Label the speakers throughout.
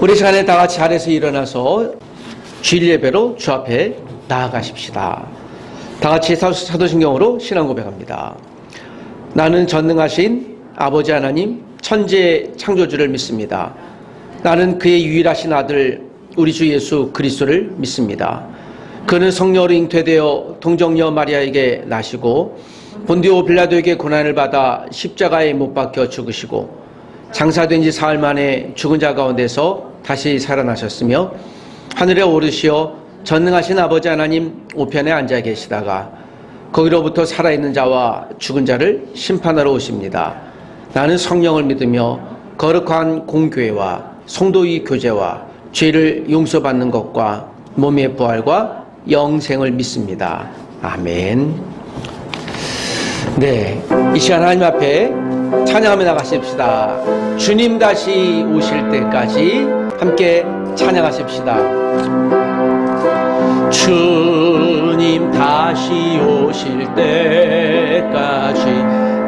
Speaker 1: 우리 시간에 다 같이 자리에서 일어나서 주일 예배로 주 앞에 나아가십시다. 다 같이 사도신경으로 신앙 고백합니다. 나는 전능하신 아버지 하나님 천지의 창조주를 믿습니다. 나는 그의 유일하신 아들 우리 주 예수 그리스도를 믿습니다. 그는 성령으로 잉태되어 동정녀 마리아에게 나시고 본디오 빌라도에게 고난을 받아 십자가에 못 박혀 죽으시고 장사된 지 사흘 만에 죽은 자 가운데서 다시 살아나셨으며 하늘에 오르시어 전능하신 아버지 하나님 우편에 앉아 계시다가 거기로부터 살아있는 자와 죽은 자를 심판하러 오십니다. 나는 성령을 믿으며 거룩한 공교회와 성도의 교제와 죄를 용서받는 것과 몸의 부활과 영생을 믿습니다. 아멘. 네, 이 시간 하나님 앞에 찬양하며 나가십시다. 주님 다시 오실 때까지 함께 찬양하십시다. 주님 다시 오실 때까지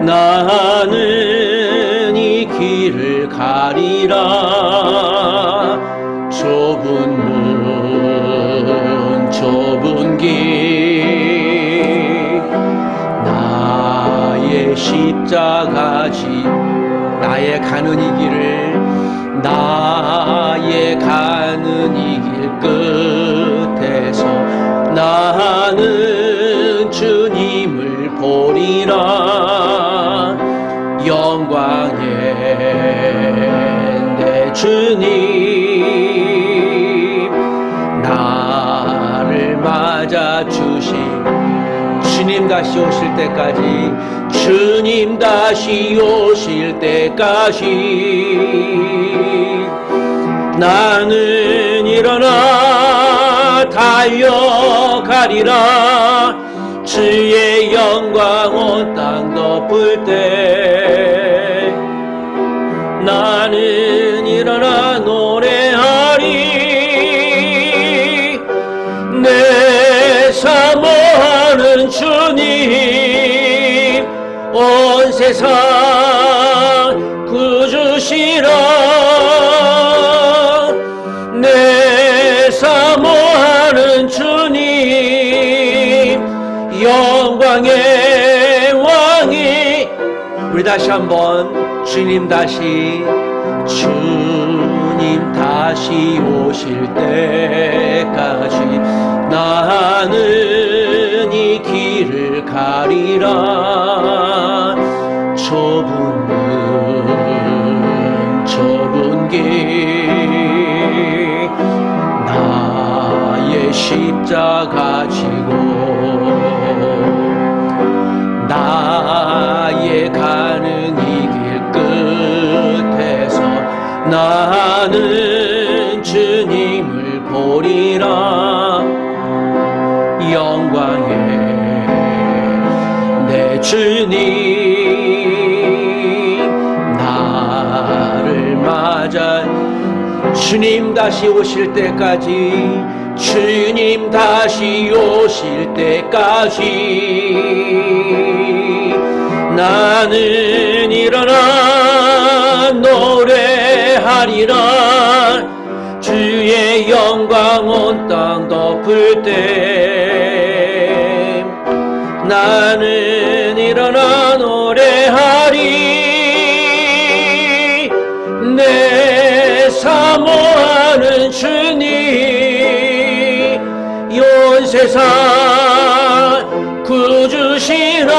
Speaker 1: 나는 이 길을 가리라. 좁은 문 좁은 길 나의 십자가지 나의 가는 이 길을 나의 가는 이 길 끝에서 나는 주님을 보리라. 영광의 내 주님 나를 맞아주신 주님 다시 오실 때까지 주님 다시 오실 때까지 나는 일어나 달려가리라. 주의 영광 온 땅 덮을 때 나는 일어나 노래하리. 내 사모하는 주님 온 세상 구주시라. 내 사모하는 주님 영광의 왕이. 우리 다시 한번 주님 다시 오실 때까지 나는 이 길을 가리라. 좁은 문 좁은 길 나의 십자가 지고 나의 가는 이 길 끝에서 나는 주님을 보리라. 영광의 내 주님 나를 맞아 주님 다시 오실 때까지 주님 다시 오실 때까지 나는 일어나 노래하리라. 주의 영광 온 땅 덮을 때 나는 일어나 노래하리. 내 사모하는 주님 온 세상 구주시라.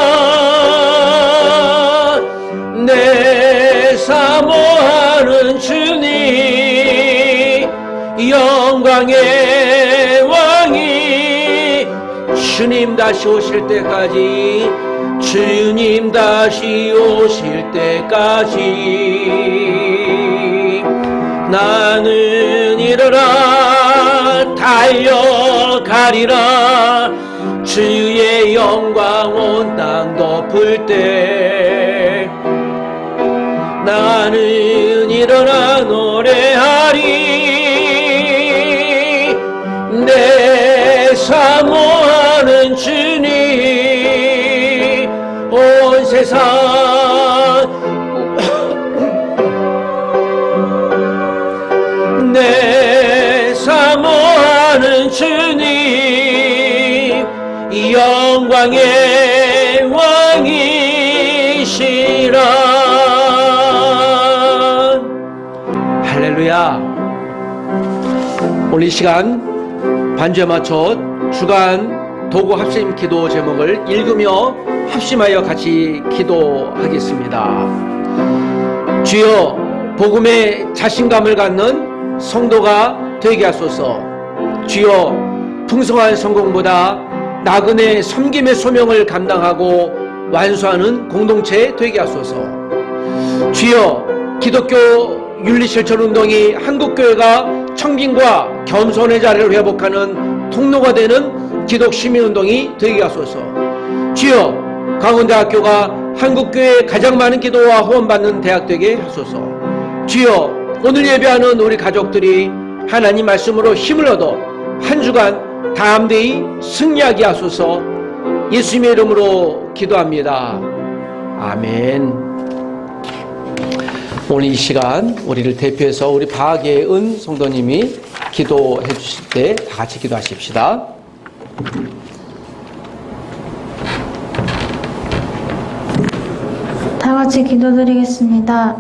Speaker 1: 내 사모하는 주님 영광의 왕이. 주님 다시 오실 때까지 주님 다시 오실 때까지 나는 일어나 달려가리라. 주의 영광 온 땅 덮을 때 나는 일어나 노래하리. 내 사모하는 주님 온 세상 내 나는 주님 영광의 왕이시라. 할렐루야. 오늘 이 시간 반주에 맞춰 주간 도구 합심 기도 제목을 읽으며 합심하여 같이 기도하겠습니다. 주여, 복음에 자신감을 갖는 성도가 되게 하소서. 주여, 풍성한 성공보다 나그네 섬김의 소명을 감당하고 완수하는 공동체 되게 하소서. 주여, 기독교 윤리실천운동이 한국교회가 청빙과 겸손의 자리를 회복하는 통로가 되는 기독시민운동이 되게 하소서. 주여, 강원대학교가 한국교회에 가장 많은 기도와 후원받는 대학 되게 하소서. 주여, 오늘 예배하는 우리 가족들이 하나님 말씀으로 힘을 얻어 한 주간 담대히 승리하게 하소서. 예수님의 이름으로 기도합니다. 아멘. 오늘 이 시간 우리를 대표해서 우리 박예은 성도님이 기도해 주실 때 다 같이 기도하십시다.
Speaker 2: 다 같이 기도드리겠습니다.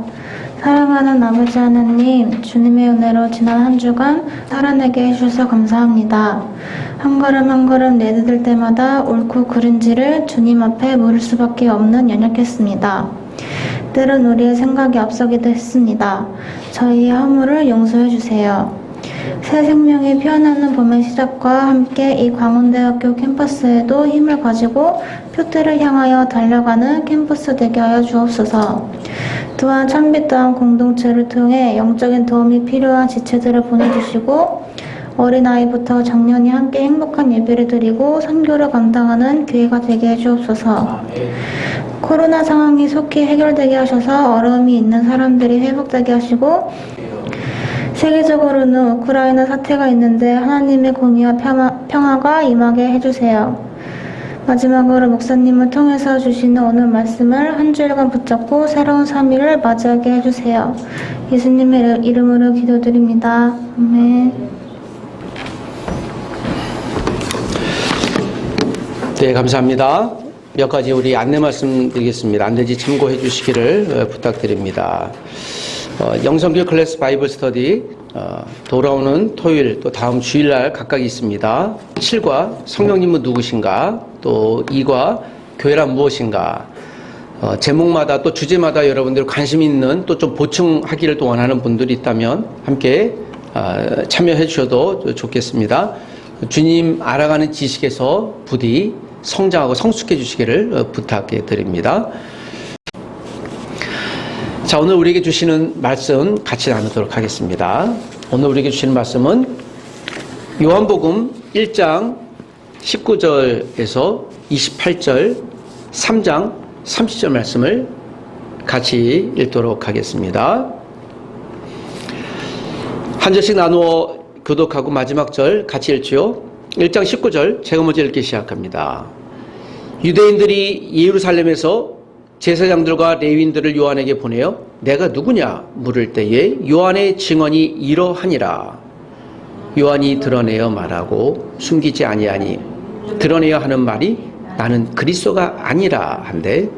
Speaker 2: 사랑하는 아버지 하나님, 주님의 은혜로 지난 한 주간 살아내게 해주셔서 감사합니다. 한 걸음 한 걸음 내디딜 때마다 옳고 그른지를 주님 앞에 물을 수밖에 없는 연약했습니다. 때론 우리의 생각이 앞서기도 했습니다. 저희의 허물을 용서해 주세요. 새 생명이 피어나는 봄의 시작과 함께 이 광운대학교 캠퍼스에도 힘을 가지고 표대를 향하여 달려가는 캠퍼스 되게 하여 주옵소서. 또한 찬빛 또한 공동체를 통해 영적인 도움이 필요한 지체들을 보내주시고 어린아이부터 장년이 함께 행복한 예배를 드리고 선교를 감당하는 교회가 되게 해주옵소서. 코로나 상황이 속히 해결되게 하셔서 어려움이 있는 사람들이 회복되게 하시고 세계적으로는 우크라이나 사태가 있는데 하나님의 공의와 평화가 임하게 해주세요. 마지막으로 목사님을 통해서 주시는 오늘 말씀을 한 주일간 붙잡고 새로운 3일을 맞이하게 해주세요. 예수님의 이름으로 기도드립니다. 아멘.
Speaker 1: 네, 감사합니다. 몇 가지 우리 안내 말씀 드리겠습니다. 안내지 참고해 주시기를 부탁드립니다. 영성교육 클래스 바이블 스터디 돌아오는 토요일 또 다음 주일날 각각 있습니다. 7과 성령님은 누구신가, 또 2과 교회란 무엇인가, 제목마다 또 주제마다 여러분들 관심 있는 또 좀 보충하기를 또 원하는 분들이 있다면 함께 참여해 주셔도 좋겠습니다. 주님 알아가는 지식에서 부디 성장하고 성숙해 주시기를 부탁해 드립니다. 자, 오늘 우리에게 주시는 말씀 같이 나누도록 하겠습니다. 오늘 우리에게 주시는 말씀은 요한복음 1장 19절에서 28절, 3장 30절 말씀을 같이 읽도록 하겠습니다. 한 절씩 나누어 교독하고 마지막 절 같이 읽지요. 1장 19절 제가 먼저 읽기 시작합니다. 유대인들이 예루살렘에서 제사장들과 레위인들을 요한에게 보내어 내가 누구냐 물을 때에 요한의 증언이 이러하니라. 요한이 드러내어 말하고 숨기지 아니하니 드러내어 하는 말이 나는 그리스도가 아니라 한데,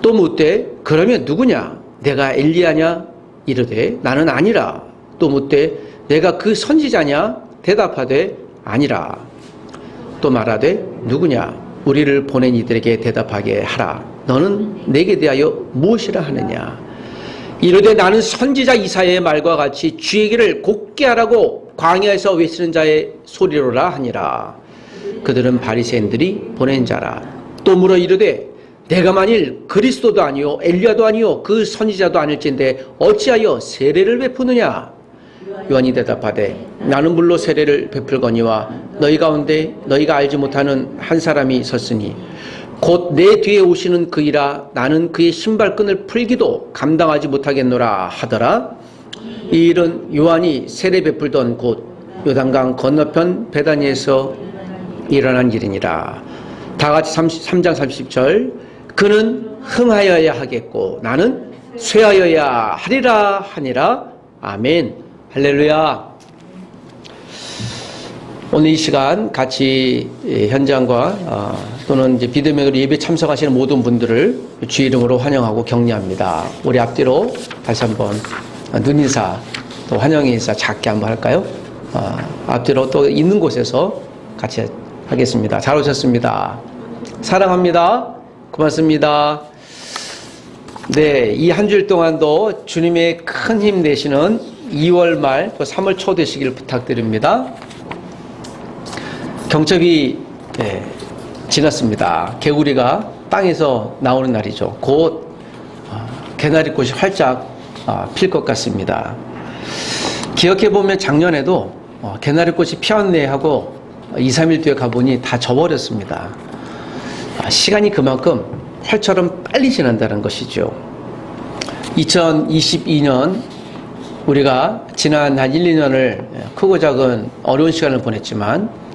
Speaker 1: 또 묻되 그러면 누구냐 내가 엘리야냐 이르되 나는 아니라. 또 묻되 내가 그 선지자냐 대답하되 아니라. 또 말하되 누구냐 우리를 보낸 이들에게 대답하게 하라. 너는 내게 대하여 무엇이라 하느냐. 이르되 나는 선지자 이사야의 말과 같이 주의 길을 곧게 하라고 광야에서 외치는 자의 소리로라 하니라. 그들은 바리새인들이 보낸 자라. 또 물어 이르되 내가 만일 그리스도도 아니요 엘리야도 아니요 그 선지자도 아닐진데 어찌하여 세례를 베푸느냐. 요한이 대답하되 나는 물로 세례를 베풀거니와 너희 가운데 너희가 알지 못하는 한 사람이 섰으니 곧 내 뒤에 오시는 그이라. 나는 그의 신발끈을 풀기도 감당하지 못하겠노라 하더라. 이 일은 요한이 세례 베풀던 곳 요단강 건너편 베다니에서 일어난 일이니라. 다 같이 3장 30절 그는 흥하여야 하겠고 나는 쇠하여야 하리라 하니라. 아멘. 할렐루야. 오늘 이 시간 같이 현장과 또는 이제 비대면으로 예배 참석하시는 모든 분들을 주의 이름으로 환영하고 격려합니다. 우리 앞뒤로 다시 한번 눈인사 또 환영의 인사 작게 한번 할까요? 앞뒤로 또 있는 곳에서 같이 하겠습니다. 잘 오셨습니다. 사랑합니다. 고맙습니다. 네, 이 한 주일 동안도 주님의 큰 힘 되시는 2월 말 또 3월 초 되시길 부탁드립니다. 경첩이 지났습니다. 개구리가 땅에서 나오는 날이죠. 곧 개나리꽃이 활짝 필 것 같습니다. 기억해보면 작년에도 개나리꽃이 피었네 하고 2, 3일 뒤에 가보니 다 져버렸습니다. 시간이 그만큼 활처럼 빨리 지난다는 것이죠. 2022년 우리가 지난 한 1, 2년을 크고 작은 어려운 시간을 보냈지만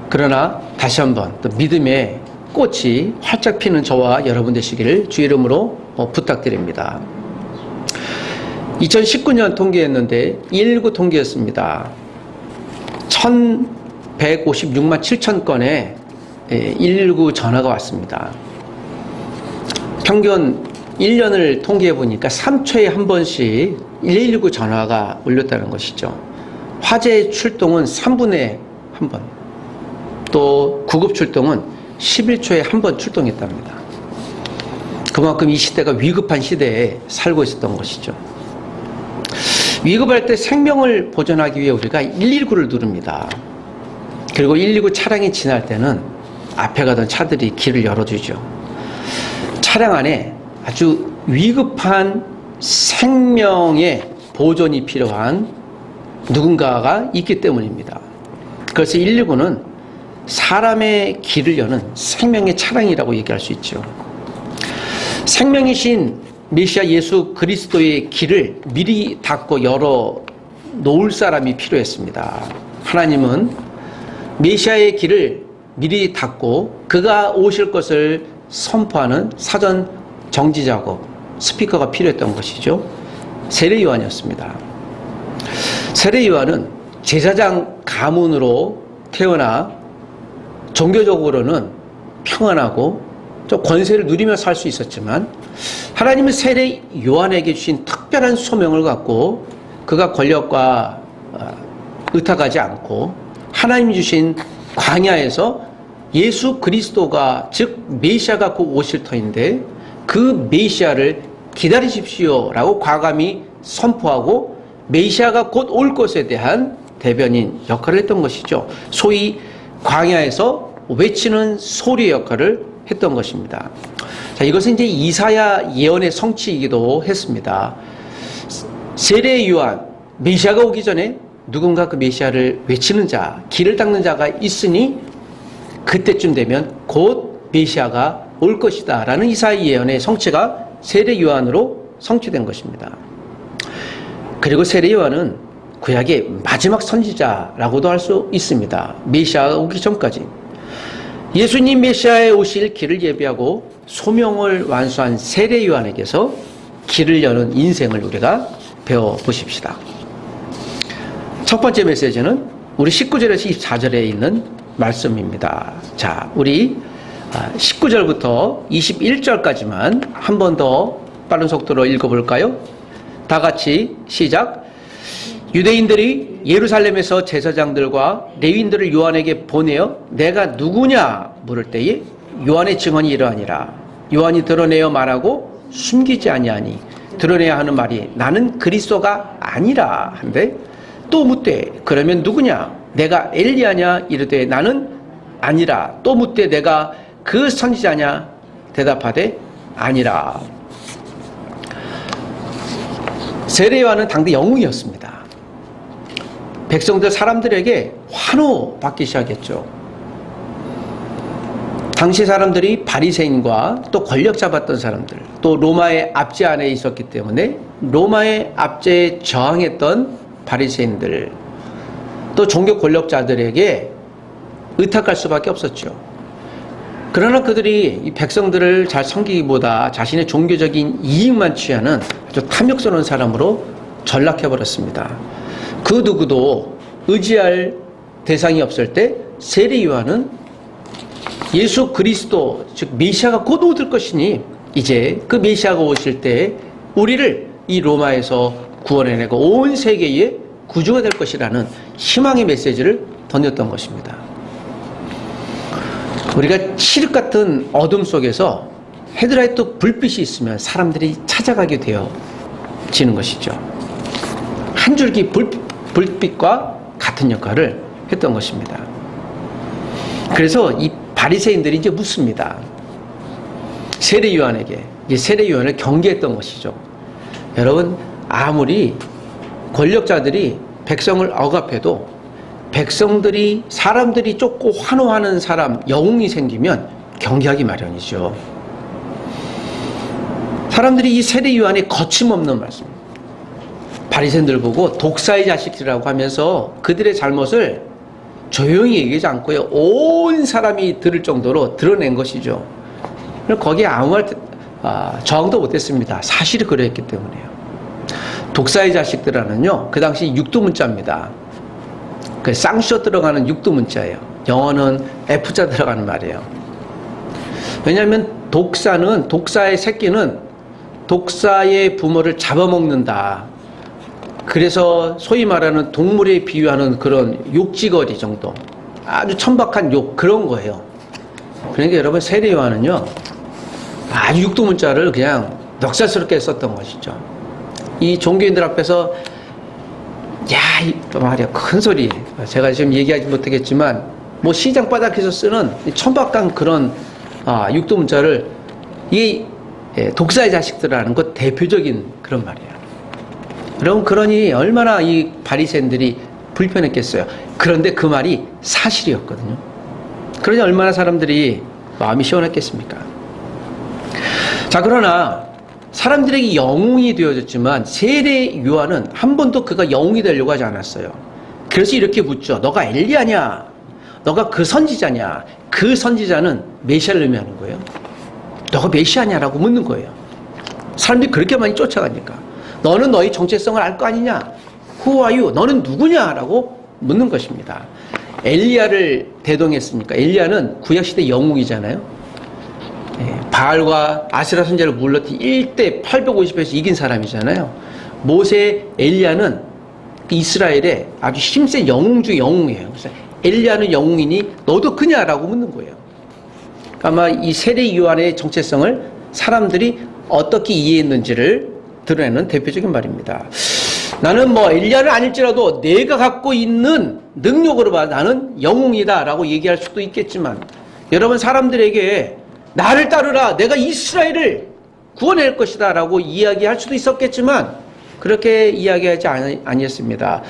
Speaker 1: 그러나 다시 한번 또 믿음의 꽃이 활짝 피는 저와 여러분 되시기를 주의 이름으로 부탁드립니다. 2019년 통계했는데 119 통계였습니다. 1156만 7천 건의 119 전화가 왔습니다. 평균 1년을 통계해 보니까 3초에 한 번씩 119 전화가 울렸다는 것이죠. 화재 출동은 3분에 한 번, 또 구급 출동은 11초에 한 번 출동했답니다. 그만큼 이 시대가 위급한 시대에 살고 있었던 것이죠. 위급할 때 생명을 보존하기 위해 우리가 119를 누릅니다. 그리고 119 차량이 지날 때는 앞에 가던 차들이 길을 열어주죠. 차량 안에 아주 위급한 생명의 보존이 필요한 누군가가 있기 때문입니다. 그래서 119는 사람의 길을 여는 생명의 차량이라고 얘기할 수 있죠. 생명이신 메시아 예수 그리스도의 길을 미리 닫고 열어 놓을 사람이 필요했습니다. 하나님은 메시아의 길을 미리 닫고 그가 오실 것을 선포하는 사전 정지 작업, 스피커가 필요했던 것이죠. 세례 요한이었습니다. 세례 요한은 제사장 가문으로 태어나 종교적으로는 평안하고 좀 권세를 누리며 살 수 있었지만 하나님은 세례 요한에게 주신 특별한 소명을 갖고 그가 권력과 의탁하지 않고 하나님이 주신 광야에서 예수 그리스도가 즉 메시아가 곧 오실 터인데 그 메시아를 기다리십시오라고 과감히 선포하고 메시아가 곧 올 것에 대한 대변인 역할을 했던 것이죠. 소위 광야에서 외치는 소리의 역할을 했던 것입니다. 자, 이것은 이제 이사야 예언의 성취이기도 했습니다. 세례 요한, 메시아가 오기 전에 누군가 그 메시아를 외치는 자, 길을 닦는 자가 있으니 그때쯤 되면 곧 메시아가 올 것이다 라는 이사야 예언의 성취가 세례 요한으로 성취된 것입니다. 그리고 세례 요한은 구약의 마지막 선지자라고도 할 수 있습니다. 메시아가 오기 전까지 예수님 메시아에 오실 길을 예비하고 소명을 완수한 세례 요한에게서 길을 여는 인생을 우리가 배워보십시다. 첫 번째 메시지는 우리 19절에서 24절에 있는 말씀입니다. 자, 우리 19절부터 21절까지만 한 번 더 빠른 속도로 읽어볼까요? 다 같이 시작. 유대인들이 예루살렘에서 제사장들과 레위인들을 요한에게 보내어 내가 누구냐 물을 때에 요한의 증언이 이러하니라. 요한이 드러내어 말하고 숨기지 아니하니 드러내야 하는 말이 나는 그리스도가 아니라 한데 또 묻되 그러면 누구냐? 내가 엘리야냐? 이르되 나는 아니라. 또 묻되 내가 그 선지자냐? 대답하되 아니라. 세례 요한은 당대 영웅이었습니다. 백성들 사람들에게 환호받기 시작했죠. 당시 사람들이 바리새인과 또 권력 잡았던 사람들, 또 로마의 압제 안에 있었기 때문에 로마의 압제에 저항했던 바리새인들, 또 종교 권력자들에게 의탁할 수밖에 없었죠. 그러나 그들이 이 백성들을 잘 섬기기보다 자신의 종교적인 이익만 취하는 아주 탐욕스러운 사람으로 전락해버렸습니다. 그 누구도 의지할 대상이 없을 때 세례 요한은 예수 그리스도 즉 메시아가 곧 오실 것이니 이제 그 메시아가 오실 때 우리를 이 로마에서 구원해내고 온 세계의 구주가 될 것이라는 희망의 메시지를 던졌던 것입니다. 우리가 칠흑 같은 어둠 속에서 헤드라이트 불빛이 있으면 사람들이 찾아가게 되어지는 것이죠. 한 줄기 불빛과 같은 역할을 했던 것입니다. 그래서 이 바리새인들이 이제 묻습니다. 세례 요한에게 이제 세례 요한을 경계했던 것이죠. 여러분, 아무리 권력자들이 백성을 억압해도 백성들이 사람들이 쫓고 환호하는 사람 영웅이 생기면 경계하기 마련이죠. 사람들이 이 세례 요한의 거침없는 말씀, 바리새인들 보고 독사의 자식이라고 하면서 그들의 잘못을 조용히 얘기하지 않고요, 온 사람이 들을 정도로 드러낸 것이죠. 거기에 아무 말 저항도 못했습니다. 사실이 그랬기 때문에요. 독사의 자식들은요, 그 당시 육두문자입니다. 그 쌍쇼 들어가는 육두문자예요. 영어는 F자 들어가는 말이에요. 왜냐하면 독사의 새끼는 독사의 부모를 잡아먹는다. 그래서 소위 말하는 동물에 비유하는 그런 욕지거리 정도, 아주 천박한 욕, 그런 거예요. 그러니까 여러분, 세례 요한은요 아주 육두문자를 그냥 넉살스럽게 썼던 것이죠. 이 종교인들 앞에서 말이야, 큰 소리, 제가 지금 얘기하지 못하겠지만 뭐 시장 바닥에서 쓰는 천박한 그런 육두문자를 이 독사의 자식들이라는 것 대표적인 그런 말이에요. 여러분, 그러니 얼마나 이 바리새인들이 불편했겠어요. 그런데 그 말이 사실이었거든요. 그러니 얼마나 사람들이 마음이 시원했겠습니까? 자, 그러나 사람들에게 영웅이 되어졌지만 세례 요한은 한 번도 그가 영웅이 되려고 하지 않았어요. 그래서 이렇게 묻죠. 너가 엘리야냐? 너가 그 선지자냐? 그 선지자는 메시아를 의미하는 거예요. 너가 메시아냐라고 묻는 거예요. 사람들이 그렇게 많이 쫓아가니까. 너는 너의 정체성을 알 거 아니냐? Who are you? 너는 누구냐라고 묻는 것입니다. 엘리야를 대동했으니까. 엘리야는 구약시대 영웅이잖아요. 바알과 아세라 선지자를 물러뜨린 1대 850에서 이긴 사람이잖아요. 모세, 엘리야는 이스라엘의 아주 힘센 영웅 중 영웅이에요. 그래서 엘리야는 영웅이니 너도 그냐라고 묻는 거예요. 아마 이 세례 요한의 정체성을 사람들이 어떻게 이해했는지를 드러내는 대표적인 말입니다. 나는 뭐 엘리야는 아닐지라도 내가 갖고 있는 능력으로 봐 나는 영웅이다라고 얘기할 수도 있겠지만, 여러분, 사람들에게 나를 따르라, 내가 이스라엘을 구원할 것이다 라고 이야기할 수도 있었겠지만 그렇게 이야기하지 아니었습니다.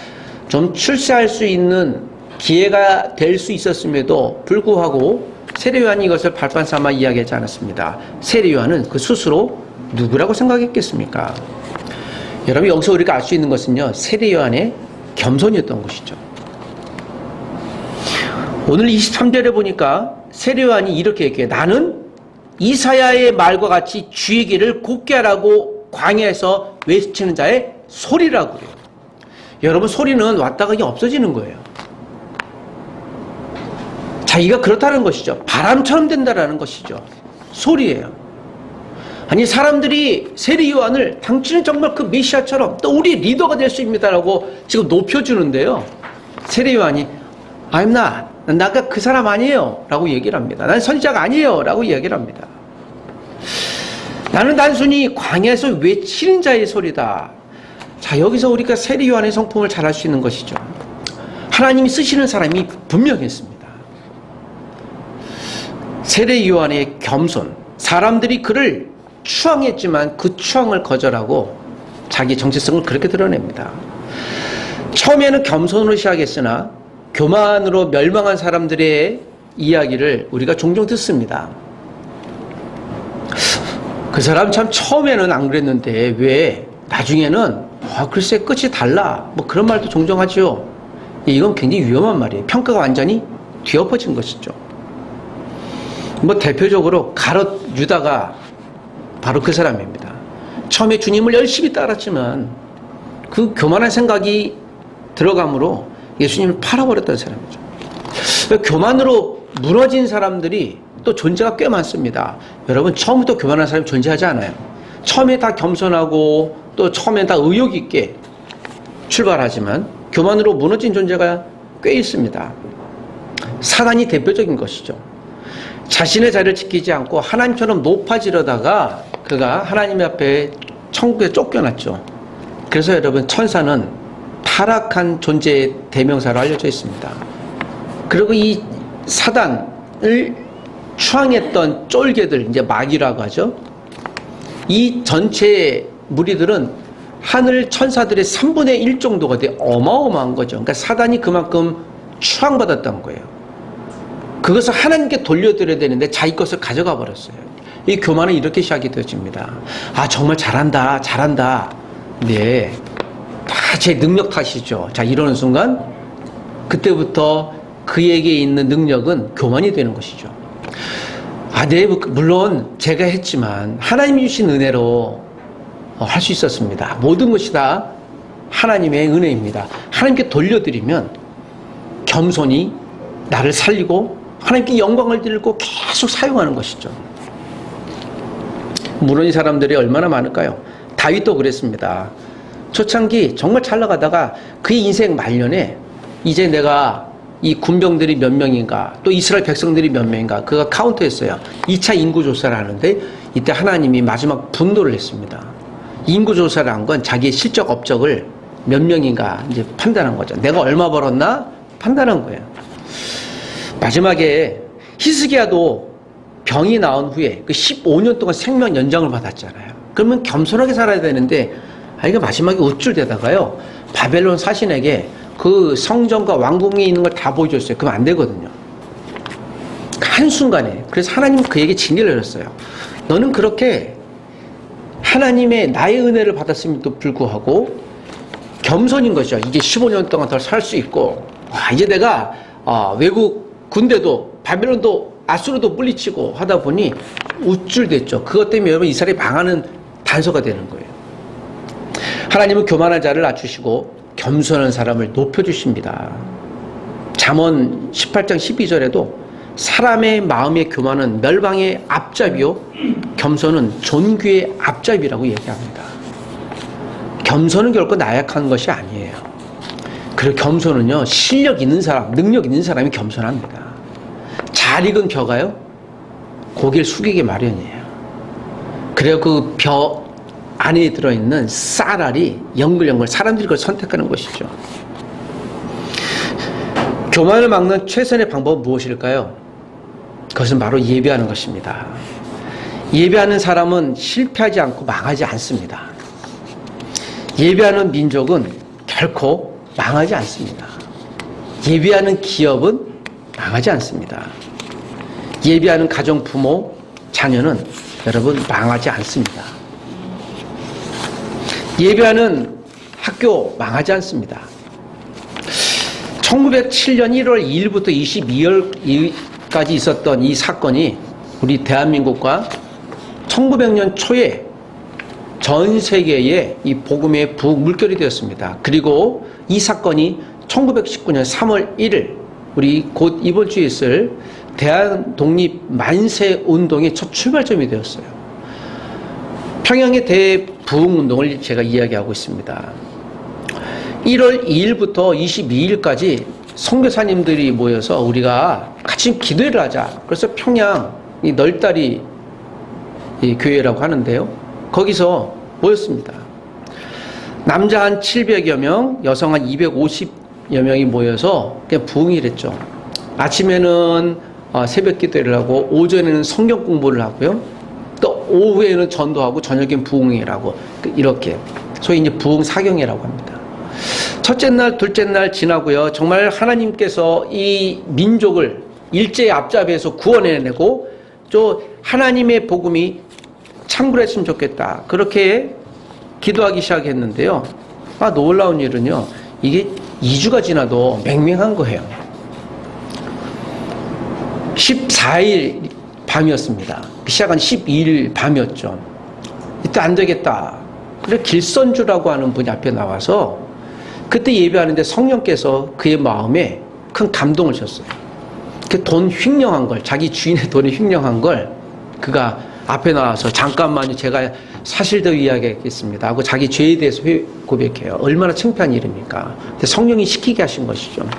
Speaker 1: 좀 출세할 수 있는 기회가 될 수 있었음에도 불구하고 세례 요한이 이것을 발판 삼아 이야기하지 않았습니다. 세례 요한은 그 스스로 누구라고 생각했겠습니까? 여러분, 여기서 우리가 알 수 있는 것은요, 세례 요한의 겸손이었던 것이죠. 오늘 23절에 보니까 세례 요한이 이렇게 얘기해요. 나는 이사야의 말과 같이 주의 길을 곧게 하라고 광야에서 외치는 자의 소리라고 해요. 여러분, 소리는 왔다가 없어지는 거예요. 자기가 그렇다는 것이죠. 바람처럼 된다라는 것이죠. 소리예요. 아니, 사람들이 세례 요한을 당신은 정말 그 메시아처럼 또 우리 리더가 될 수 있습니다라고 지금 높여주는데요. 세례 요한이 I'm not, 나가 그 사람 아니에요 라고 얘기를 합니다. 난 선지자가 아니에요 라고 얘기를 합니다. 나는 단순히 광야에서 외치는 자의 소리다. 자, 여기서 우리가 세례 요한의 성품을 잘 알 수 있는 것이죠. 하나님이 쓰시는 사람이 분명했습니다. 세례 요한의 겸손, 사람들이 그를 추앙했지만 그 추앙을 거절하고 자기 정체성을 그렇게 드러냅니다. 처음에는 겸손으로 시작했으나 교만으로 멸망한 사람들의 이야기를 우리가 종종 듣습니다. 그 사람 참 처음에는 안 그랬는데 왜 나중에는 글쎄 끝이 달라, 뭐 그런 말도 종종 하죠. 이건 굉장히 위험한 말이에요. 평가가 완전히 뒤엎어진 것이죠. 뭐 대표적으로 가롯 유다가 바로 그 사람입니다. 처음에 주님을 열심히 따랐지만 그 교만한 생각이 들어감으로 예수님을 팔아버렸던 사람이죠. 교만으로 무너진 사람들이 또 존재가 꽤 많습니다. 여러분, 처음부터 교만한 사람이 존재하지 않아요. 처음에 다 겸손하고 또 처음에 다 의욕 있게 출발하지만 교만으로 무너진 존재가 꽤 있습니다. 사단이 대표적인 것이죠. 자신의 자리를 지키지 않고 하나님처럼 높아지려다가 그가 하나님 앞에 천국에 쫓겨났죠. 그래서 여러분, 천사는 타락한 존재의 대명사로 알려져 있습니다. 그리고 이 사단을 추앙했던 쫄개들, 이제 마귀라고 하죠. 이 전체 무리들은 하늘 천사들의 3분의 1 정도가 돼 어마어마한 거죠. 그러니까 사단이 그만큼 추앙받았던 거예요. 그것을 하나님께 돌려드려야 되는데 자기 것을 가져가 버렸어요. 이 교만은 이렇게 시작이 되어집니다. 아, 정말 잘한다, 잘한다. 네, 다 제 능력 탓이죠. 자, 이러는 순간 그때부터 그에게 있는 능력은 교만이 되는 것이죠. 아, 네, 물론 제가 했지만 하나님이 주신 은혜로 할 수 있었습니다. 모든 것이 다 하나님의 은혜입니다. 하나님께 돌려드리면 겸손히 나를 살리고 하나님께 영광을 드리고 계속 사용하는 것이죠. 물론 이 사람들이 얼마나 많을까요? 다윗도 그랬습니다. 초창기 정말 잘 나가다가 그의 인생 말년에 이제 내가 이 군병들이 몇 명인가, 또 이스라엘 백성들이 몇 명인가, 그가 카운트했어요. 2차 인구조사를 하는데 이때 하나님이 마지막 분노를 했습니다. 인구조사를 한 건 자기의 실적 업적을 몇 명인가 이제 판단한 거죠. 내가 얼마 벌었나 판단한 거예요. 마지막에 히스기야도 병이 나온 후에 그 15년 동안 생명 연장을 받았잖아요. 그러면 겸손하게 살아야 되는데, 이거 마지막에 우쭐대다가요, 바벨론 사신에게 그 성전과 왕궁에 있는 걸 다 보여줬어요. 그러면 안 되거든요. 한순간에. 그래서 하나님 그에게 징계를 내렸어요. 너는 그렇게 하나님의 나의 은혜를 받았음에도 불구하고 겸손인 것이죠. 이제 15년 동안 더 살 수 있고, 이제 내가 외국 군대도 바벨론도 아수르도 물리치고 하다 보니 우쭐댔죠. 그것 때문에 여러분 이스라엘이 망하는 단서가 되는 거예요. 하나님은 교만한 자를 낮추시고 겸손한 사람을 높여주십니다. 잠언 18장 12절에도 사람의 마음의 교만은 멸망의 앞잡이요 겸손은 존귀의 앞잡이라고 얘기합니다. 겸손은 결코 나약한 것이 아니에요. 그리고 겸손은요, 실력 있는 사람, 능력 있는 사람이 겸손합니다. 잘 익은 벼가요, 고개를 숙이기 마련이에요. 그래서 그 벼 안에 들어있는 쌀알이 영글영글 사람들이 그걸 선택하는 것이죠. 교만을 막는 최선의 방법은 무엇일까요? 그것은 바로 예배하는 것입니다. 예배하는 사람은 실패하지 않고 망하지 않습니다. 예배하는 민족은 결코 망하지 않습니다. 예배하는 기업은 망하지 않습니다. 예배하는 가정, 부모, 자녀는 여러분 망하지 않습니다. 예배하는 학교 망하지 않습니다. 1907년 1월 2일부터 22일까지 있었던 이 사건이 우리 대한민국과 1900년 초에 전 세계에 이 복음의 물결이 되었습니다. 그리고 이 사건이 1919년 3월 1일 우리 곧 이번 주에 있을 대한 독립 만세 운동의 첫 출발점이 되었어요. 평양의 대부흥운동을 제가 이야기하고 있습니다. 1월 2일부터 22일까지 선교사님들이 모여서 우리가 같이 기도회를 하자. 그래서 평양 이 널다리 교회라고 하는데요. 거기서 모였습니다. 남자 한 700여 명, 여성 한 250여 명이 모여서 그냥 부흥을 했죠. 아침에는 새벽 기도회를 하고, 오전에는 성경 공부를 하고요. 또 오후에는 전도하고, 저녁엔 부흥회를 하고, 이렇게 소위 이제 부흥 사경회라고 합니다. 첫째 날, 둘째 날 지나고요. 정말 하나님께서 이 민족을 일제의 앞잡이에서 구원해내고, 또 하나님의 복음이 창불했으면 좋겠다. 그렇게 기도하기 시작했는데요. 놀라운 일은요, 이게 2주가 지나도 맹맹한 거예요. 14일 밤이었습니다. 시작한 12일 밤이었죠. 이때 안 되겠다. 그래 길선주라고 하는 분이 앞에 나와서 그때 예배하는데 성령께서 그의 마음에 큰 감동을 줬어요. 그 돈 횡령한 걸, 자기 주인의 돈을 횡령한 걸 그가 앞에 나와서 잠깐만요, 제가 사실대로 이야기하겠습니다 하고 자기 죄에 대해서 고백해요. 얼마나 창피한 일입니까? 근데 성령이 시키게 하신 것이죠.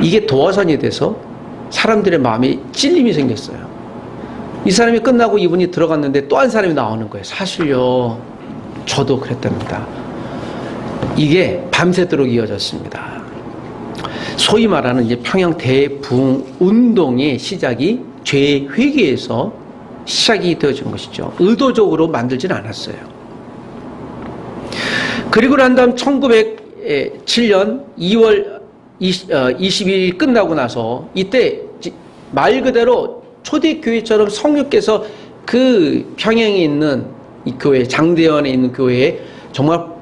Speaker 1: 이게 도화선이 돼서 사람들의 마음에 찔림이 생겼어요. 이 사람이 끝나고 이분이 들어갔는데 또 한 사람이 나오는 거예요. 사실요, 저도 그랬답니다. 이게 밤새도록 이어졌습니다. 소위 말하는 이제 평양 대부흥 운동의 시작이 죄의 회개에서 시작이 되어진 것이죠. 의도적으로 만들지는 않았어요. 그리고 난 다음 1907년 2월 22일 끝나고 나서 이때 말 그대로 초대교회처럼 성령께서 그 평양에 있는 이 교회, 장대원에 있는 교회에 정말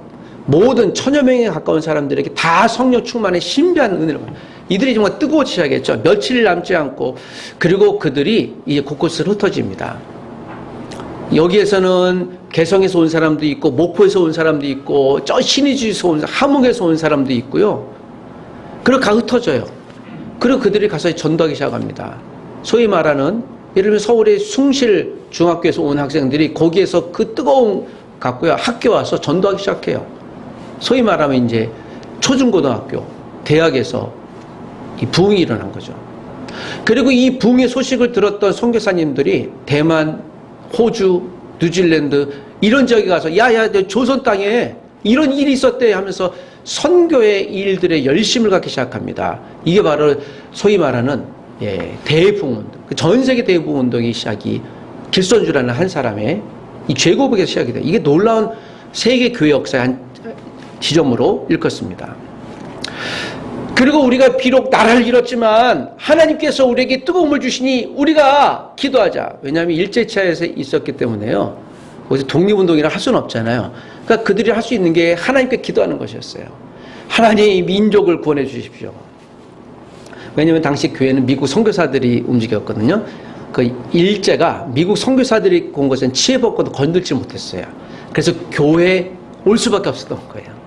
Speaker 1: 모든 천여 명에 가까운 사람들에게 다 성령 충만의 신비한 은혜를 받아요. 이들이 정말 뜨거워지기 시작했죠. 며칠 남지 않고. 그리고 그들이 이제 곳곳으로 흩어집니다. 여기에서는 개성에서 온 사람도 있고, 목포에서 온 사람도 있고, 저 신의주에서 온, 함흥에서 온 사람도 있고요. 그리고 가 흩어져요. 그리고 그들이 가서 전도하기 시작합니다. 소위 말하는, 예를 들면 서울의 숭실 중학교에서 온 학생들이 거기에서 그 뜨거운 갖고요, 학교 와서 전도하기 시작해요. 소위 말하면 이제 초중고등학교, 대학에서 이 부흥이 일어난 거죠. 그리고 이 부흥의 소식을 들었던 선교사님들이 대만, 호주, 뉴질랜드 이런 지역에 가서 야야 조선 땅에 이런 일이 있었대 하면서 선교의 일들에 열심을 갖기 시작합니다. 이게 바로 소위 말하는 대부흥운동, 전 세계 대부흥운동의 시작이 길선주라는 한 사람의 이 죄고백에서 시작이 돼요. 이게 놀라운 세계 교회 역사의 한 지점으로 일컫습니다. 그리고 우리가 비록 나라를 잃었지만 하나님께서 우리에게 뜨거운 물 주시니 우리가 기도하자. 왜냐하면 일제차에서 있었기 때문에요. 어디서 독립운동이라 할 수는 없잖아요. 그러니까 그들이 할 수 있는 게 하나님께 기도하는 것이었어요. 하나님 민족을 구원해 주십시오. 왜냐하면 당시 교회는 미국 선교사들이 움직였거든요. 그 일제가 미국 선교사들이 온 것은 치해받고도 건들지 못했어요. 그래서 교회에 올 수밖에 없었던 거예요.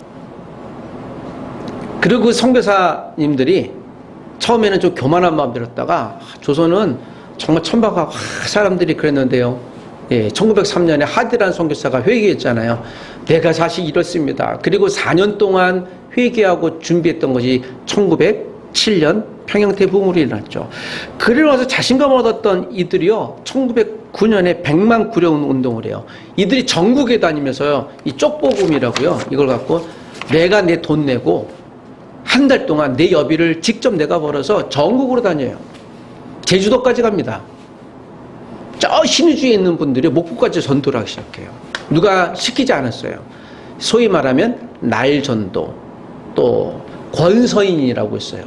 Speaker 1: 그리고 그 선교사님들이 처음에는 좀 교만한 마음 들었다가 조선은 정말 천박하고 사람들이 그랬는데요. 1903년에 하디라는 선교사가 회개했잖아요. 내가 사실 이렇습니다. 그리고 4년 동안 회개하고 준비했던 것이 1907년 평양 대부흥으로 일어났죠. 그리고 나서 자신감을 얻었던 이들이요, 1909년에 100만 구령 운동을 해요. 이들이 전국에 다니면서요, 이 쪽보금이라고요, 이걸 갖고 내가 내 돈 내고 한 달 동안 내 여비를 직접 내가 벌어서 전국으로 다녀요. 제주도까지 갑니다. 저 신의주에 있는 분들이 목포까지 전도를 하기 시작해요. 누가 시키지 않았어요. 소위 말하면 나일전도, 또 권서인이라고 있어요.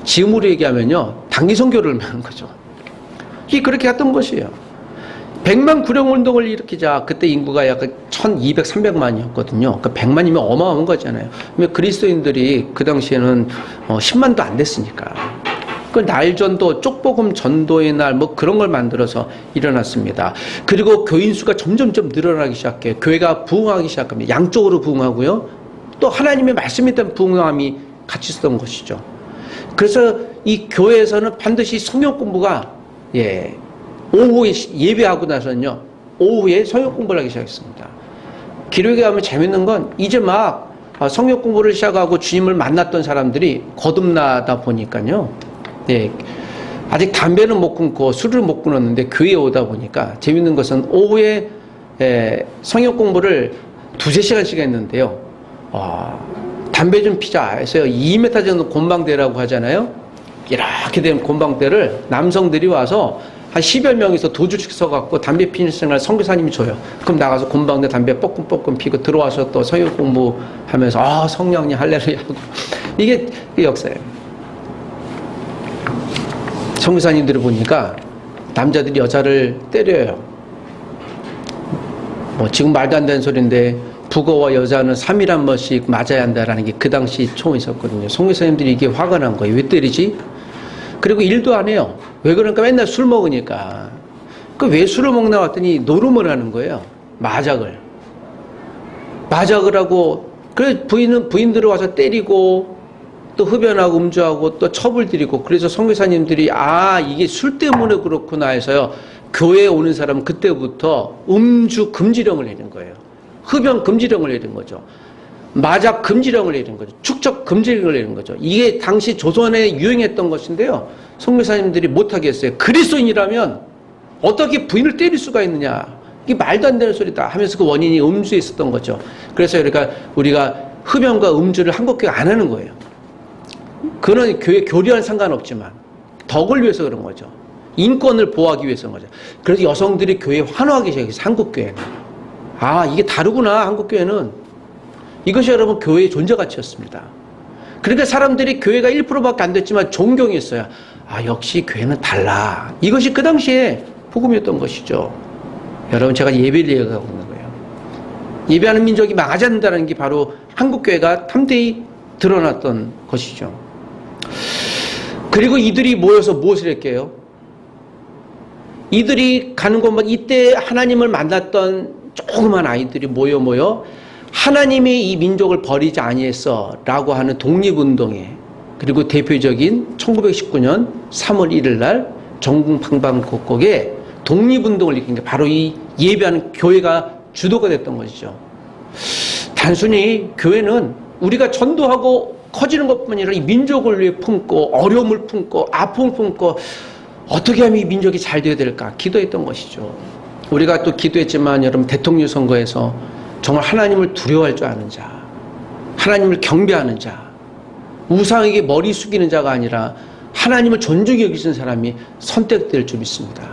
Speaker 1: 지금으로 얘기하면요, 당리선교를 하는 거죠. 이게 그렇게 했던 것이에요. 100만 구령운동을 일으키자. 그때 인구가 약 1200, 300만이었거든요. 그러니까 100만이면 어마어마한 거잖아요. 그리스도인들이 그 당시에는 10만도 안 됐으니까. 그 날전도, 쪽복음 전도의 날, 뭐 그런 걸 만들어서 일어났습니다. 그리고 교인 수가 점점점 늘어나기 시작해요. 교회가 부흥하기 시작합니다. 양쪽으로 부흥하고요. 또 하나님의 말씀에 대한 부흥함이 같이 있었던 것이죠. 그래서 이 교회에서는 반드시 성경 공부가, 오후에 예배하고 나서는요, 오후에 성경 공부를 하기 시작했습니다. 기록에 가면 재밌는 건 이제 막 성경 공부를 시작하고 주님을 만났던 사람들이 거듭나다 보니까요, 아직 담배는 못 끊고 술을 못 끊었는데 교회에 오다 보니까 재밌는 것은 오후에 성경 공부를 2-3시간씩 했는데요. 담배 좀 피자 해서 2m 정도 곤방대라고 하잖아요. 이렇게 된 곤방대를 남성들이 와서 한 10여 명이서 도주씩 서갖고 담배 피는 생활 선교사님이 줘요. 그럼 나가서 곤방대 담배 뻐끔뻐끔 피고 들어와서 또 성경 공부하면서 성령님 할렐루야 하고. 이게 역사예요. 선교사님들을 보니까 남자들이 여자를 때려요. 뭐 지금 말도 안 되는 소리인데 북어와 여자는 3일에 한 번씩 맞아야 한다라는 게 그 당시 총이 있었거든요. 선교사님들이 이게 화가 난 거예요. 왜 때리지? 그리고 일도 안 해요. 왜 그러니까 맨날 술 먹으니까. 왜 술을 먹나 봤더니 노름을 하는 거예요. 마작을 하고 그래서 부인들을 와서 때리고 또 흡연하고 음주하고 또 처벌 드리고, 그래서 선교사님들이 이게 술 때문에 그렇구나 해서요, 교회에 오는 사람은 그때부터 음주 금지령을 내린 거예요. 흡연 금지령을 내린 거죠. 마작 금지령을 내린 거죠. 축적 금지령을 내린 거죠. 이게 당시 조선에 유행했던 것인데요, 선교사님들이 못하겠어요. 그리스도인이라면 어떻게 부인을 때릴 수가 있느냐, 이게 말도 안 되는 소리다 하면서 그 원인이 음주에 있었던 거죠. 그래서 그러니까 우리가 흡연과 음주를 한국교회 안 하는 거예요. 그는 교회 교리와는 상관없지만 덕을 위해서 그런 거죠. 인권을 보호하기 위해서인 거죠. 그래서 여성들이 교회에 환호하기 시작했어요. 한국교회는. 이게 다르구나, 한국교회는. 이것이 여러분 교회의 존재 가치였습니다. 그러니까 사람들이 교회가 1%밖에 안 됐지만 존경했어요. 역시 교회는 달라. 이것이 그 당시에 복음이었던 것이죠. 여러분, 제가 예배를 얘기하고 있는 거예요. 예배하는 민족이 망하지 않는다는 게 바로 한국교회가 탐대히 드러났던 것이죠. 그리고 이들이 모여서 무엇을 했게요? 이들이 가는 곳마다 이때 하나님을 만났던 조그만 아이들이 모여 하나님이 이 민족을 버리지 아니했어 라고 하는 독립운동에, 그리고 대표적인 1919년 3월 1일 날 전국 방방곡곡에 독립운동을 일으킨 게 바로 이 예배하는 교회가 주도가 됐던 것이죠. 단순히 교회는 우리가 전도하고 커지는 것뿐 아니라 이 민족을 위해 품고, 어려움을 품고, 아픔을 품고, 어떻게 하면 이 민족이 잘 되어야 될까 기도했던 것이죠. 우리가 또 기도했지만 여러분, 대통령 선거에서 정말 하나님을 두려워할 줄 아는 자, 하나님을 경배하는 자, 우상에게 머리 숙이는 자가 아니라 하나님을 존중히 여기시는 사람이 선택될 줄 믿습니다.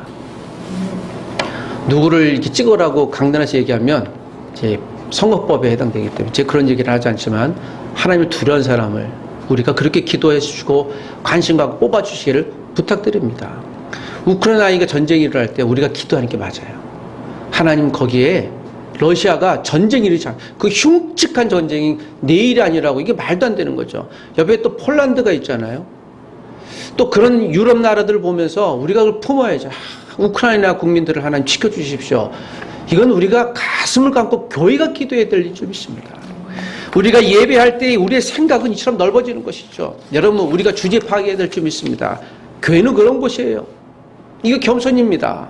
Speaker 1: 누구를 이렇게 찍으라고 강단에서 얘기하면 제 선거법에 해당되기 때문에 제가 그런 얘기를 하지 않지만, 하나님을 두려운 사람을 우리가 그렇게 기도해 주시고 관심 갖고 뽑아 주시기를 부탁드립니다. 우크라이나가 전쟁이 일어날 때 우리가 기도하는 게 맞아요. 하나님, 거기에 러시아가 전쟁이 일어나지 않아, 그 흉측한 전쟁이 내일이 아니라고, 이게 말도 안 되는 거죠. 옆에 또 폴란드가 있잖아요. 또 그런 유럽 나라들을 보면서 우리가 그걸 품어야죠. 우크라이나 국민들을 하나님 지켜주십시오. 이건 우리가 가슴을 감고 교회가 기도해야 될 줄 믿습니다. 우리가 예배할 때 우리의 생각은 이처럼 넓어지는 것이죠. 여러분, 우리가 주제 파악해야 될 줄 믿습니다. 교회는 그런 곳이에요. 이거 겸손입니다.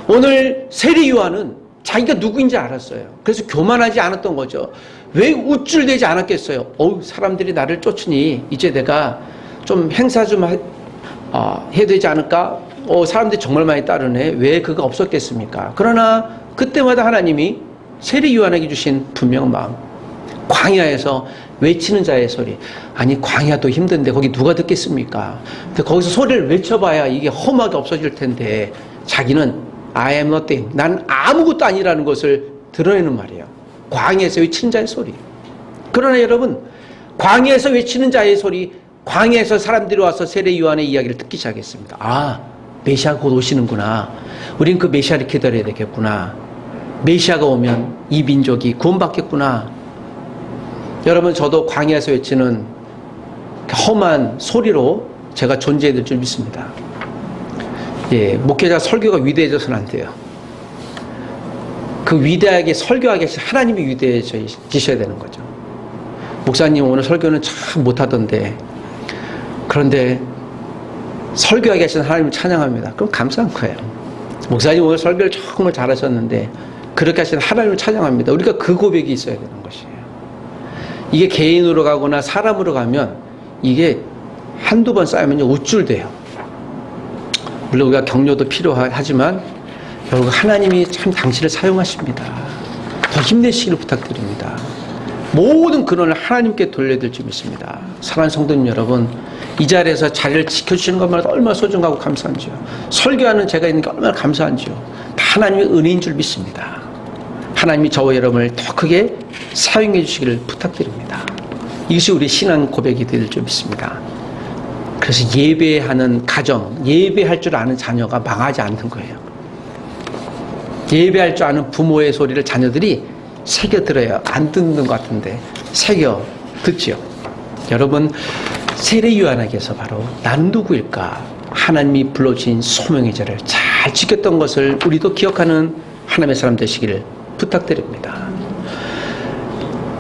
Speaker 1: 오늘 세리 요한은 자기가 누구인지 알았어요. 그래서 교만하지 않았던 거죠. 왜 우쭐대지 않았겠어요? 사람들이 나를 쫓으니 이제 내가 좀 행사 좀 해야 되지 않을까? 사람들이 정말 많이 따르네. 왜 그거 없었겠습니까? 그러나 그때마다 하나님이 세리 요한에게 주신 분명한 마음, 광야에서 외치는 자의 소리. 아니, 광야도 힘든데 거기 누가 듣겠습니까? 근데 거기서 소리를 외쳐봐야 이게 험하게 없어질 텐데, 자기는 I am nothing, 난 아무것도 아니라는 것을 드러내는 말이에요. 광야에서 외치는 자의 소리. 그러나 여러분, 광야에서 외치는 자의 소리, 광야에서 사람들이 와서 세례 요한의 이야기를 듣기 시작했습니다. 메시아가 곧 오시는구나. 우린 그 메시아를 기다려야 되겠구나. 메시아가 오면 이 민족이 구원받겠구나. 여러분, 저도 광야에서 외치는 험한 소리로 제가 존재해야 될 줄 믿습니다. 목회자 설교가 위대해져서는 안 돼요. 그 위대하게 설교하게 하나님이 위대해지셔야 되는 거죠. 목사님, 오늘 설교는 참 못하던데, 그런데 설교하게 하신 하나님을 찬양합니다. 그럼 감사한 거예요. 목사님, 오늘 설교를 정말 잘하셨는데 그렇게 하신 하나님을 찬양합니다. 우리가 그 고백이 있어야 되는 것이에요. 이게 개인으로 가거나 사람으로 가면 이게 한두 번 쌓이면 우쭐대요. 물론 우리가 격려도 필요하지만 결국 하나님이 참 당신을 사용하십니다. 더 힘내시기를 부탁드립니다. 모든 근원을 하나님께 돌려야 될 줄 믿습니다. 사랑하는 성도님 여러분, 이 자리에서 자리를 지켜주시는 것만 해도 얼마나 소중하고 감사한지요. 설교하는 제가 있는 게 얼마나 감사한지요. 다 하나님의 은혜인 줄 믿습니다. 하나님이 저와 여러분을 더 크게 사용해 주시기를 부탁드립니다. 이것이 우리 신앙 고백이 될 줄 믿습니다. 그래서 예배하는 가정, 예배할 줄 아는 자녀가 망하지 않는 거예요. 예배할 줄 아는 부모의 소리를 자녀들이 새겨 들어요. 안 듣는 것 같은데 새겨 듣지요. 여러분, 세례 요한에게서 바로 난 누구일까? 하나님이 불러주신 소명의 자를 잘 지켰던 것을 우리도 기억하는 하나님의 사람 되시기를 부탁드립니다.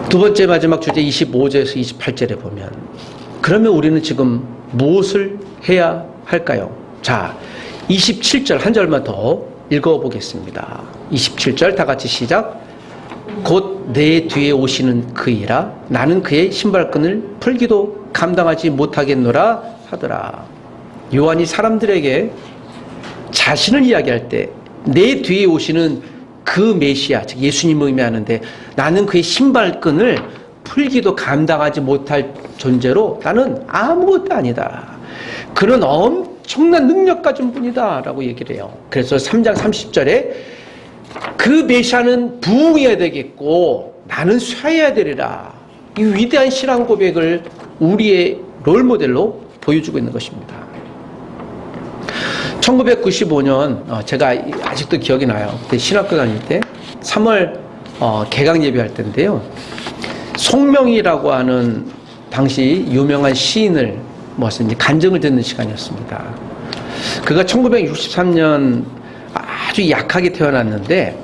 Speaker 1: 두 번째 마지막 주제 25절에서 28절에 보면 그러면 우리는 지금 무엇을 해야 할까요? 자, 27절 한 절만 더 읽어보겠습니다. 27절 다 같이 시작. 곧 내 뒤에 오시는 그이라 나는 그의 신발끈을 풀기도 감당하지 못하겠노라 하더라. 요한이 사람들에게 자신을 이야기할 때 내 뒤에 오시는 그 메시아, 즉 예수님을 의미하는데 나는 그의 신발끈을 풀기도 감당하지 못할 존재로 나는 아무것도 아니다. 그는 엄청난 능력 가진 분이다 라고 얘기를 해요. 그래서 3장 30절에 그 메시아는 부흥해야 되겠고 나는 쇠해야 되리라. 이 위대한 신앙 고백을 우리의 롤모델로 보여주고 있는 것입니다. 1995년 제가 아직도 기억이 나요. 그때 신학교 다닐 때 3월 개강 예배할 때인데요. 송명이라고 하는 당시 유명한 시인을 모아서 이제 간증을 듣는 시간이었습니다. 그가 1963년 아주 약하게 태어났는데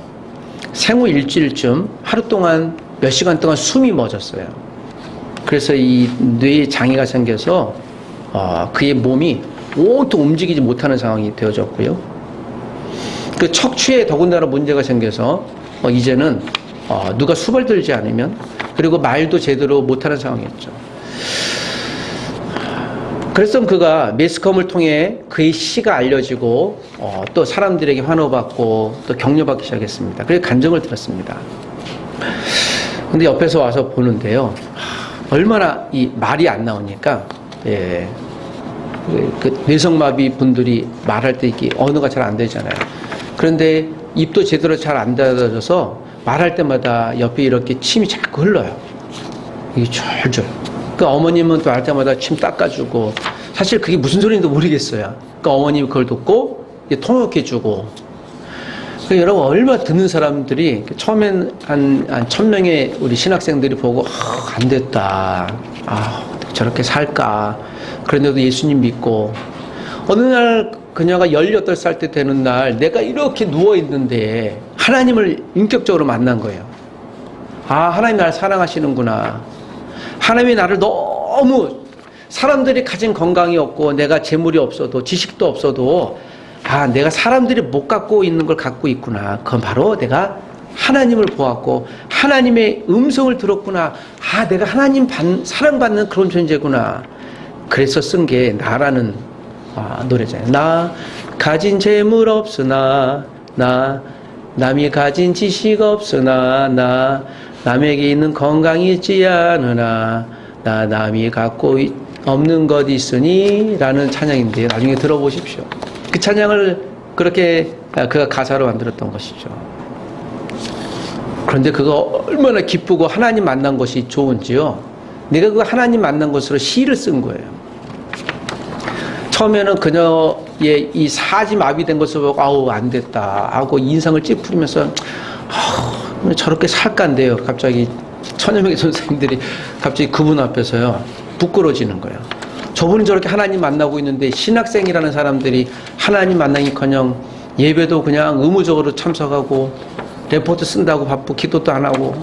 Speaker 1: 생후 일주일쯤 하루 동안 몇 시간 동안 숨이 멎었어요. 그래서 이 뇌에 장애가 생겨서 그의 몸이 온통 움직이지 못하는 상황이 되어졌고요. 그 척추에 더군다나 문제가 생겨서 이제는 누가 수발 들지 않으면 그리고 말도 제대로 못하는 상황이었죠. 그래서 그가 매스컴을 통해 그의 시가 알려지고 또 사람들에게 환호받고 또 격려받기 시작했습니다. 그래서 간증을 들었습니다. 근데 옆에서 와서 보는데요. 얼마나 이 말이 안 나오니까 그 뇌성마비 분들이 말할 때 이게 언어가 잘 안 되잖아요. 그런데 입도 제대로 잘 안 닫아져서 말할 때마다 옆에 이렇게 침이 자꾸 흘러요. 이게 졸졸. 그 어머님은 또 할 때마다 침 닦아주고 사실 그게 무슨 소리인지도 모르겠어요. 그 어머님이 그걸 듣고 통역해주고. 그 여러분 얼마 듣는 사람들이 처음엔 한 1000명의 우리 신학생들이 보고 안 됐다. 저렇게 살까. 그런데도 예수님 믿고 어느 날 그녀가 18살 때 되는 날 내가 이렇게 누워있는데 하나님을 인격적으로 만난 거예요. 하나님 나를 사랑하시는구나. 하나님이 나를 너무 사람들이 가진 건강이 없고 내가 재물이 없어도 지식도 없어도 내가 사람들이 못 갖고 있는 걸 갖고 있구나. 그건 바로 내가 하나님을 보았고 하나님의 음성을 들었구나. 내가 하나님 사랑받는 그런 존재구나. 그래서 쓴 게 나라는 노래잖아요. 나 가진 재물 없으나 나 남이 가진 지식 없으나 나 남에게 있는 건강이 있지 않으나 나 남이 갖고 없는 것 있으니 라는 찬양인데 나중에 들어보십시오. 그 찬양을 그렇게 그가 가사로 만들었던 것이죠. 그런데 그거 얼마나 기쁘고 하나님 만난 것이 좋은지요. 내가 그 하나님 만난 것으로 시를 쓴 거예요. 처음에는 그녀의 이 사지 마비된 것을 보고 안 됐다 하고 인상을 찌푸리면서 저렇게 살까인데요. 갑자기 천여 명의 선생님들이 갑자기 그분 앞에서요 부끄러워지는 거예요. 저분은 저렇게 하나님 만나고 있는데 신학생이라는 사람들이 하나님 만나기커녕 예배도 그냥 의무적으로 참석하고 레포트 쓴다고 바쁘고 기도도 안 하고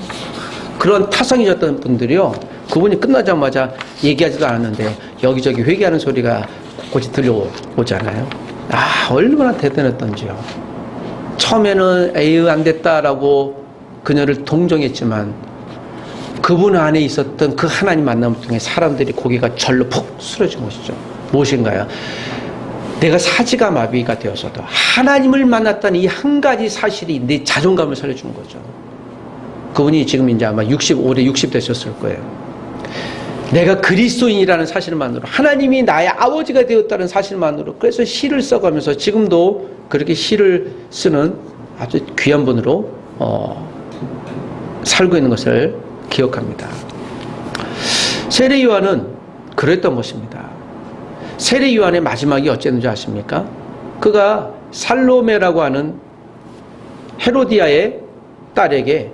Speaker 1: 그런 타성이졌던 분들이요. 그분이 끝나자마자 얘기하지도 않았는데 여기저기 회개하는 소리가 곳곳이 들려오잖아요. 얼마나 대단했던지요. 처음에는 에휴 안 됐다라고 그녀를 동정했지만 그분 안에 있었던 그 하나님 만남을 통해 사람들이 고개가 절로 푹 쓰러진 것이죠. 무엇인가요? 내가 사지가 마비가 되어서도 하나님을 만났다는 이 한 가지 사실이 내 자존감을 살려주는 거죠. 그분이 지금 이제 아마 올해 60 되셨을 거예요. 내가 그리스도인이라는 사실만으로 하나님이 나의 아버지가 되었다는 사실만으로 그래서 시를 써가면서 지금도 그렇게 시를 쓰는 아주 귀한 분으로 살고 있는 것을 기억합니다. 세례 요한은 그랬던 것입니다. 세례 요한의 마지막이 어쨌는지 아십니까? 그가 살로메라고 하는 헤로디아의 딸에게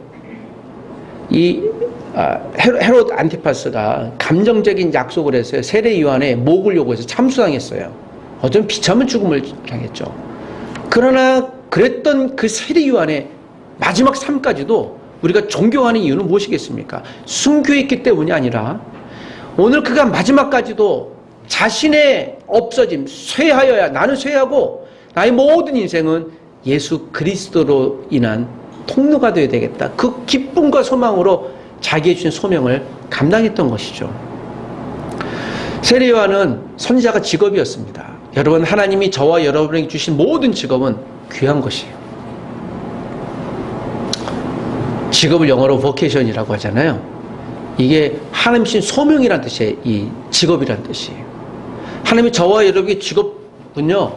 Speaker 1: 헤롯 안티파스가 감정적인 약속을 해서 세례 요한의 목을 요구해서 참수당했어요. 어쩌면 비참한 죽음을 당했죠. 그러나 그랬던 그 세례 요한의 마지막 삶까지도 우리가 존경하는 이유는 무엇이겠습니까? 순교했기 때문이 아니라 오늘 그가 마지막까지도 자신의 없어짐, 쇠하여야 나는 쇠하고 나의 모든 인생은 예수 그리스도로 인한 통로가 되어야 되겠다. 그 기쁨과 소망으로 자기의 주신 소명을 감당했던 것이죠. 세례 요한은 선지자가 직업이었습니다. 여러분, 하나님이 저와 여러분에게 주신 모든 직업은 귀한 것이에요. 직업을 영어로 vocation이라고 하잖아요. 이게 하나님 주신 소명이란 뜻이에요. 이 직업이란 뜻이에요. 하나님이 저와 여러분의 직업은요,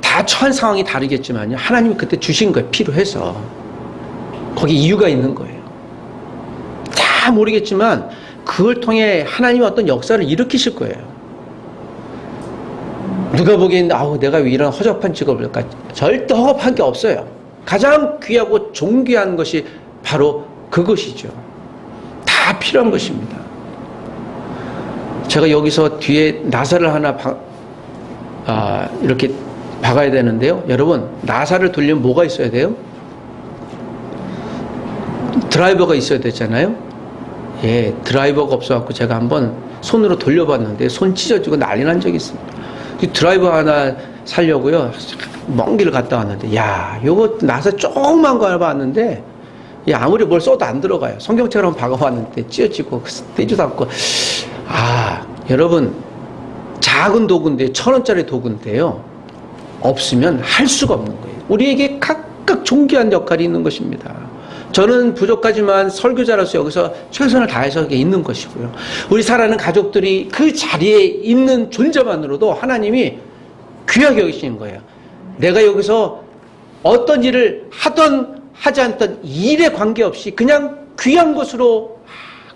Speaker 1: 다 처한 상황이 다르겠지만요, 하나님이 그때 주신 거예요. 필요해서. 거기 이유가 있는 거예요. 다 모르겠지만 그걸 통해 하나님이 어떤 역사를 일으키실 거예요. 누가 보기엔 내가 왜 이런 허접한 직업을 할까? 절대 허접한 게 없어요. 가장 귀하고 존귀한 것이 바로 그것이죠. 다 필요한 것입니다. 제가 여기서 뒤에 나사를 하나 이렇게 박아야 되는데요. 여러분, 나사를 돌리면 뭐가 있어야 돼요? 드라이버가 있어야 되잖아요. 예, 드라이버가 없어갖고 제가 한번 손으로 돌려봤는데 손 찢어지고 난리 난 적이 있습니다. 드라이버 하나 사려고요. 먼 길을 갔다 왔는데, 요거 나사 조그만 거 하나 봤는데, 아무리 뭘 써도 안 들어가요. 성경책을 한번 박아봤는데 찢어지고 떼지도 않고. 여러분, 작은 도구인데 1,000원짜리 도구인데요, 없으면 할 수가 없는 거예요. 우리에게 각각 존귀한 역할이 있는 것입니다. 저는 부족하지만 설교자로서 여기서 최선을 다해서 있는 것이고요. 우리 사랑하는 가족들이 그 자리에 있는 존재만으로도 하나님이 귀하게 여기시는 거예요. 내가 여기서 어떤 일을 하던 하지 않던 일에 관계없이 그냥 귀한 것으로,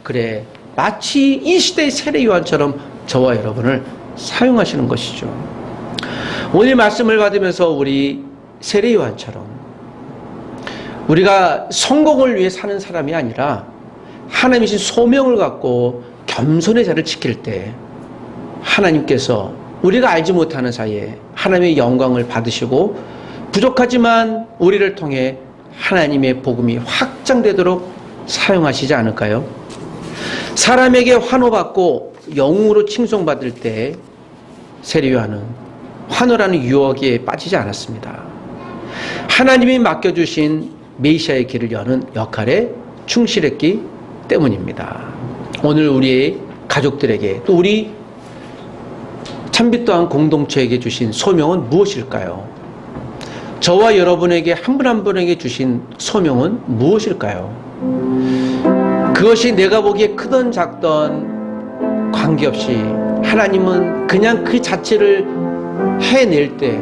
Speaker 1: 그래, 마치 이 시대의 세례 요한처럼 저와 여러분을 사용하시는 것이죠. 오늘 말씀을 받으면서 우리 세례 요한처럼 우리가 성공을 위해 사는 사람이 아니라 하나님이신 소명을 갖고 겸손의 자리를 지킬 때 하나님께서 우리가 알지 못하는 사이에 하나님의 영광을 받으시고 부족하지만 우리를 통해 하나님의 복음이 확장되도록 사용하시지 않을까요? 사람에게 환호받고 영웅으로 칭송받을 때 세례 요한은 환호라는 유혹에 빠지지 않았습니다. 하나님이 맡겨주신 메시아의 길을 여는 역할에 충실했기 때문입니다. 오늘 우리의 가족들에게 또 우리 참빛도한 공동체에게 주신 소명은 무엇일까요? 저와 여러분에게 한 분 한 분에게 주신 소명은 무엇일까요? 그것이 내가 보기에 크던 작던 관계없이 하나님은 그냥 그 자체를 해낼 때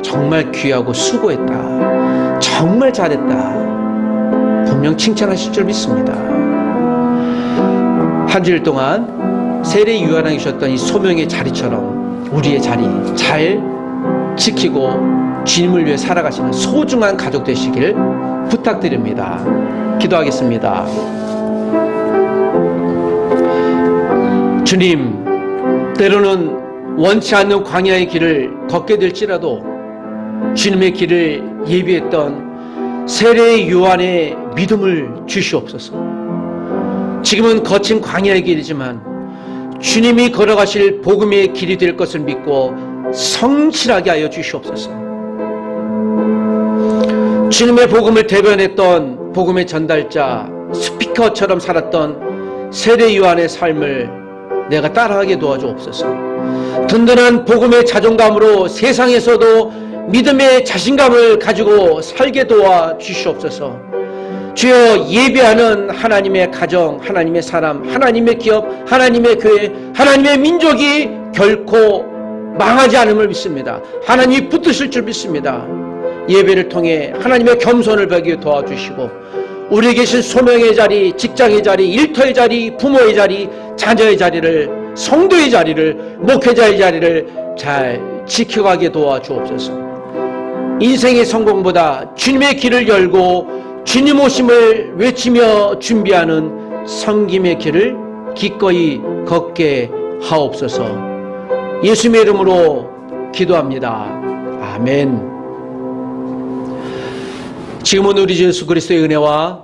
Speaker 1: 정말 귀하고 수고했다, 정말 잘했다, 분명 칭찬하실 줄 믿습니다. 한 주일 동안 세례 요한에 계셨던 이 소명의 자리처럼 우리의 자리 잘 지키고 주님을 위해 살아가시는 소중한 가족 되시길 부탁드립니다. 기도하겠습니다. 주님, 때로는 원치 않는 광야의 길을 걷게 될지라도 주님의 길을 예비했던 세례 요한의 믿음을 주시옵소서. 지금은 거친 광야의 길이지만 주님이 걸어가실 복음의 길이 될 것을 믿고 성실하게 하여 주시옵소서. 주님의 복음을 대변했던 복음의 전달자, 스피커처럼 살았던 세례 요한의 삶을 내가 따라하게 도와주옵소서. 든든한 복음의 자존감으로 세상에서도 믿음의 자신감을 가지고 살게 도와 주시옵소서. 주여, 예배하는 하나님의 가정, 하나님의 사람, 하나님의 기업, 하나님의 교회, 하나님의 민족이 결코 망하지 않음을 믿습니다. 하나님이 붙으실 줄 믿습니다. 예배를 통해 하나님의 겸손을 배우게 도와주시고 우리에 계신 소명의 자리, 직장의 자리, 일터의 자리, 부모의 자리, 자녀의 자리를, 성도의 자리를, 목회자의 자리를 잘 지켜가게 도와주옵소서. 인생의 성공보다 주님의 길을 열고 주님 오심을 외치며 준비하는 섬김의 길을 기꺼이 걷게 하옵소서. 예수님의 이름으로 기도합니다. 아멘. 지금은 우리 주 예수 그리스도의 은혜와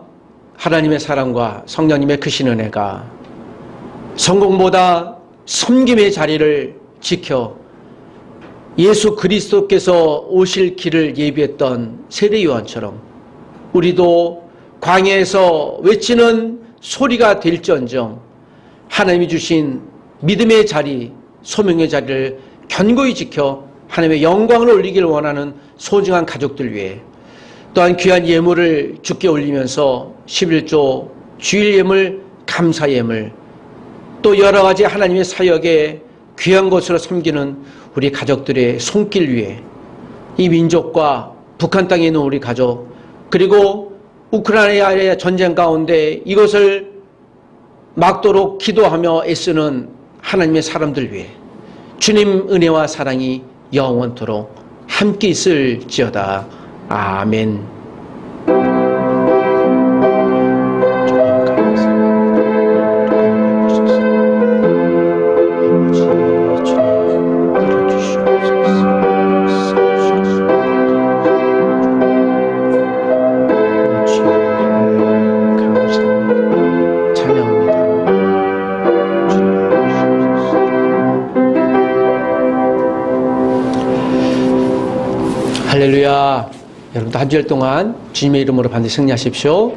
Speaker 1: 하나님의 사랑과 성령님의 크신 은혜가 성공보다 섬김의 자리를 지켜 예수 그리스도께서 오실 길을 예비했던 세례 요한처럼 우리도 광야에서 외치는 소리가 될지언정 하나님이 주신 믿음의 자리, 소명의 자리를 견고히 지켜 하나님의 영광을 올리기를 원하는 소중한 가족들 위해 또한 귀한 예물을 주께 올리면서 11조 주일 예물, 감사 예물 또 여러 가지 하나님의 사역에 귀한 것으로 섬기는 우리 가족들의 손길 위에 이 민족과 북한 땅에 있는 우리 가족 그리고 우크라이나의 전쟁 가운데 이것을 막도록 기도하며 애쓰는 하나님의 사람들 위해 주님 은혜와 사랑이 영원토록 함께 있을지어다. 아멘. 할렐루야. 여러분도 한 주일 동안 주님의 이름으로 반드시 승리하십시오.